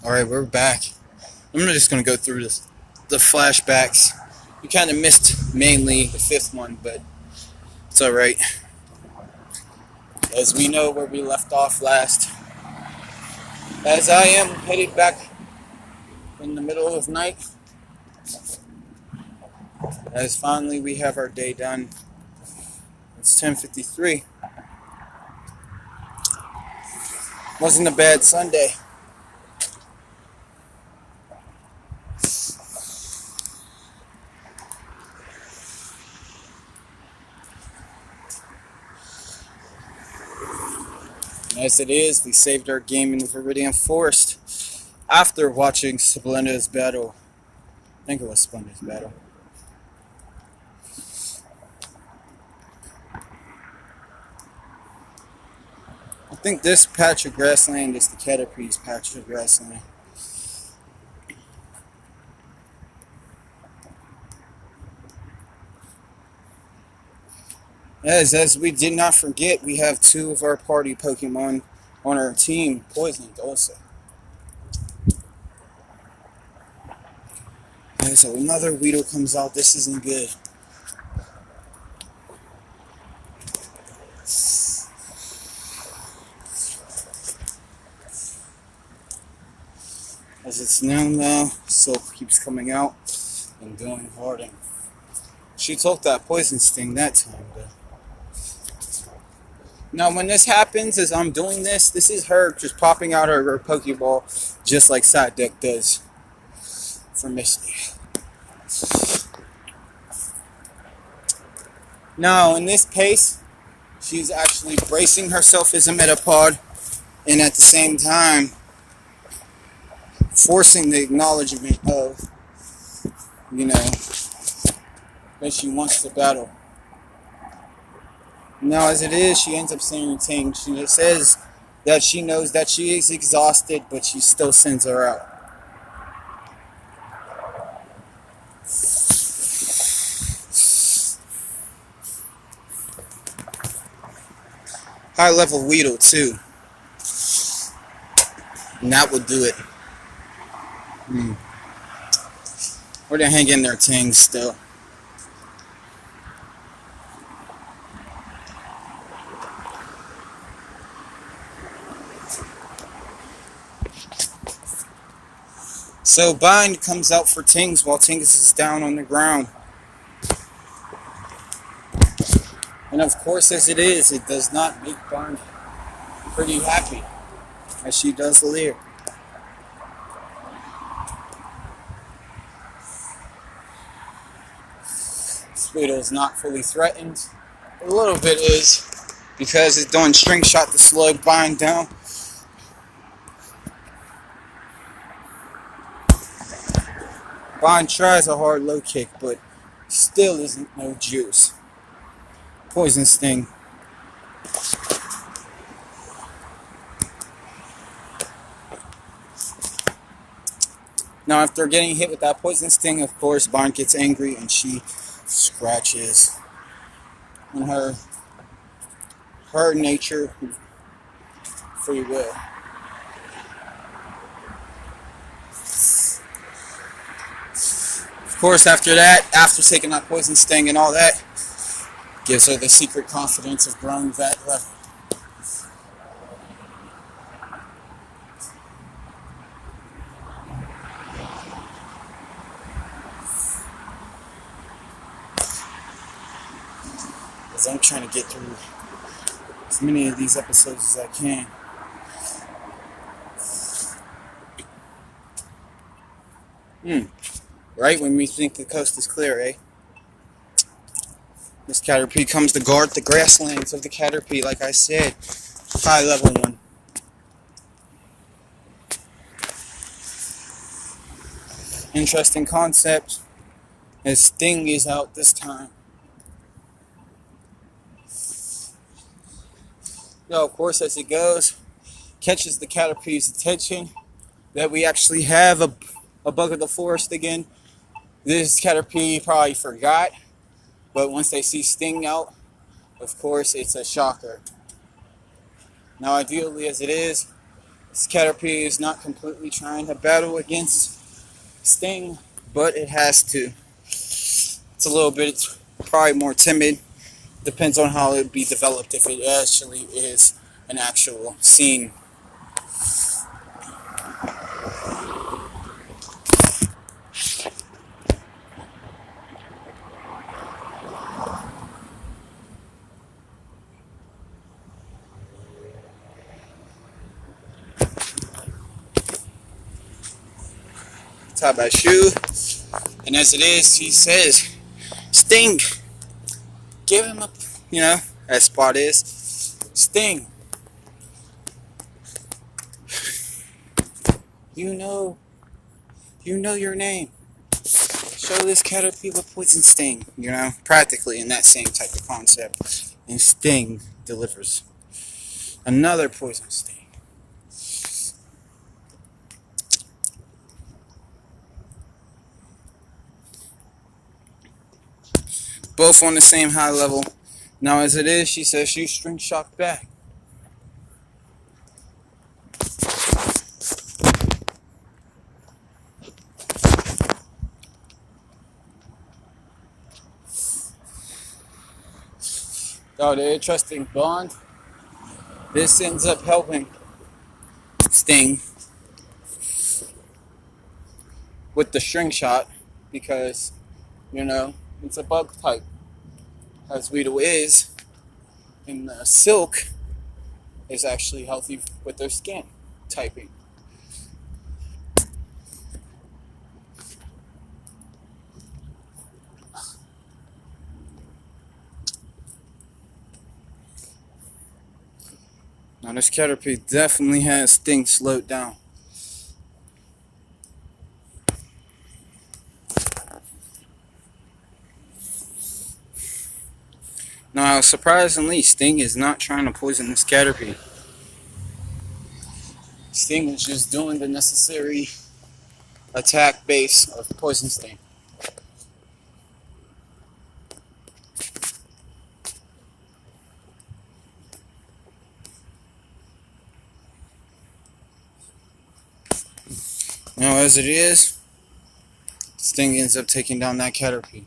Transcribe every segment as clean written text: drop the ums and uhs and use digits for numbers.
Alright, we're back. I'm just going to go through the flashbacks. We kind of missed mainly the fifth one, but it's alright. As we know where we left off last. As I am headed back in the middle of night. As finally we have our day done. It's 10:53. Wasn't a bad Sunday. As it is, we saved our game in the Viridian Forest after watching Splenda's battle. I think it was Splenda's battle. I think this patch of grassland is the Caterpie's patch of grassland. As we did not forget, we have two of our party Pokemon on our team poisoned also. So another Weedle comes out. This isn't good. As it's known though, Silk keeps coming out and doing harding. She took that poison sting that time though. Now when this happens, as I'm doing this is her just popping out her Pokeball just like Psyduck does for Misty. Now in this pace, she's actually bracing herself as a Metapod and at the same time forcing the acknowledgement of, that she wants to battle. Now, as it is, she ends up saying Ting. She says that she knows that she is exhausted, but she still sends her out. High level Weedle, too. And that would do it. We're gonna hang in there, Ting, still. So Bind comes out for Tings while Tings is down on the ground. And of course, as it is, it does not make Bind pretty happy, as she does Leer. Weedle is not fully threatened. A little bit is, because it's doing String Shot to slow Bind down. Bind tries a hard low kick, but still isn't no juice. Poison Sting. Now after getting hit with that Poison Sting, of course, Bind gets angry and she scratches. And her nature, free will. Of course, after that, after taking that Poison Sting and all that, gives her the secret confidence of growing that level. As I'm trying to get through as many of these episodes as I can. Right when we think the coast is clear, eh? This Caterpie comes to guard the grasslands of the Caterpie, like I said. High level one. Interesting concept. As Sting is out this time. Now, of course, as it goes, catches the Caterpie's attention that we actually have a bug of the forest again. This Caterpie probably forgot, but once they see Sting out, of course, it's a shocker. Now, ideally as it is, This Caterpie is not completely trying to battle against Sting, but it has to. It's a little bit, probably more timid. Depends on how it would be developed if it actually is an actual scene. Tie by shoe, and as it is, he says, Sting, give him a, as Spot is, Sting, you know your name. Show this Caterpie what poison Sting, practically in that same type of concept. And Sting delivers another poison Sting. Both on the same high level. Now as it is, she says you string shock back. Oh, the interesting bond. This ends up helping Sting with the string shot because, it's a bug type, as Weedle is, and the silk is actually healthy with their skin typing. Now this Caterpie definitely has Sting slowed down. Now surprisingly, Sting is not trying to poison this Caterpie. Sting is just doing the necessary attack base of Poison Sting. Now as it is, Sting ends up taking down that Caterpie.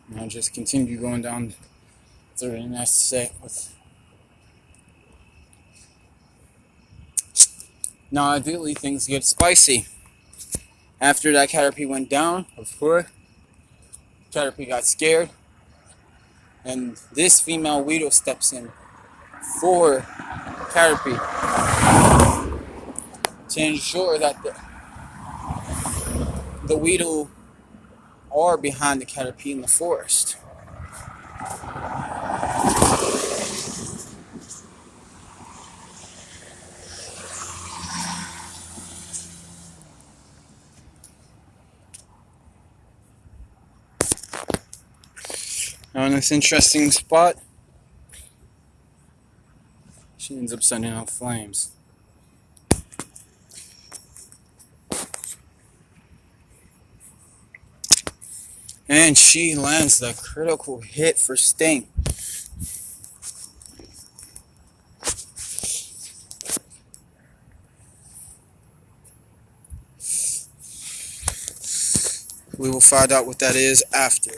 Now just continue going down through the next set with. Now ideally things get spicy. After that Caterpie went down, of course, Caterpie got scared, and this female Weedle steps in for Caterpie to ensure that the Weedle are behind the Caterpie in the forest. Now in this interesting spot, she ends up sending out flames. And she lands the critical hit for Sting. We will find out what that is after.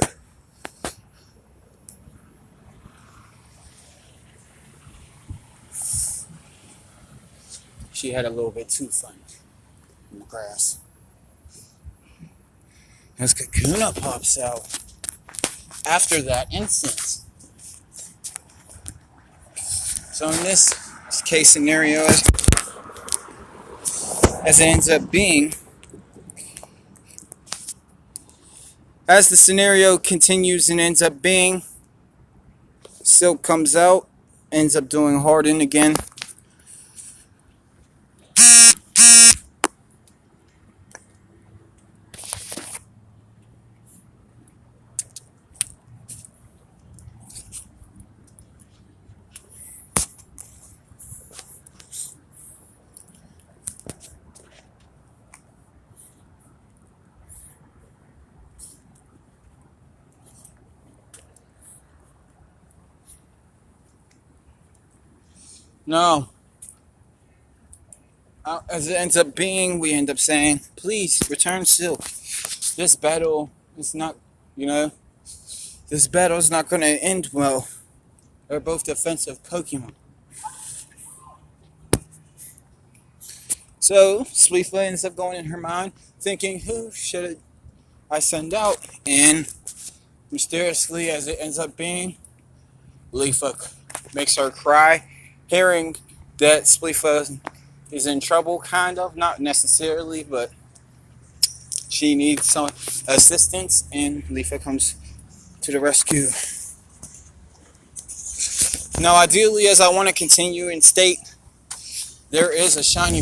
She had a little bit too fun in the grass. As Kakuna pops out after that instance. So in this case scenario, as it ends up being, as the scenario continues and ends up being, Silk comes out, ends up doing Harden again. No. As it ends up being, we end up saying, please return Silk. This battle is not, you know, this battle is not going to end well. They're both defensive Pokemon. So, Spleefla ends up going in her mind, thinking, who should I send out? And mysteriously, as it ends up being, Leafa makes her cry, hearing that Spleefla is in trouble, kind of, not necessarily, but she needs some assistance, and Leafa comes to the rescue. Now, ideally, as I want to continue and state, there is a shiny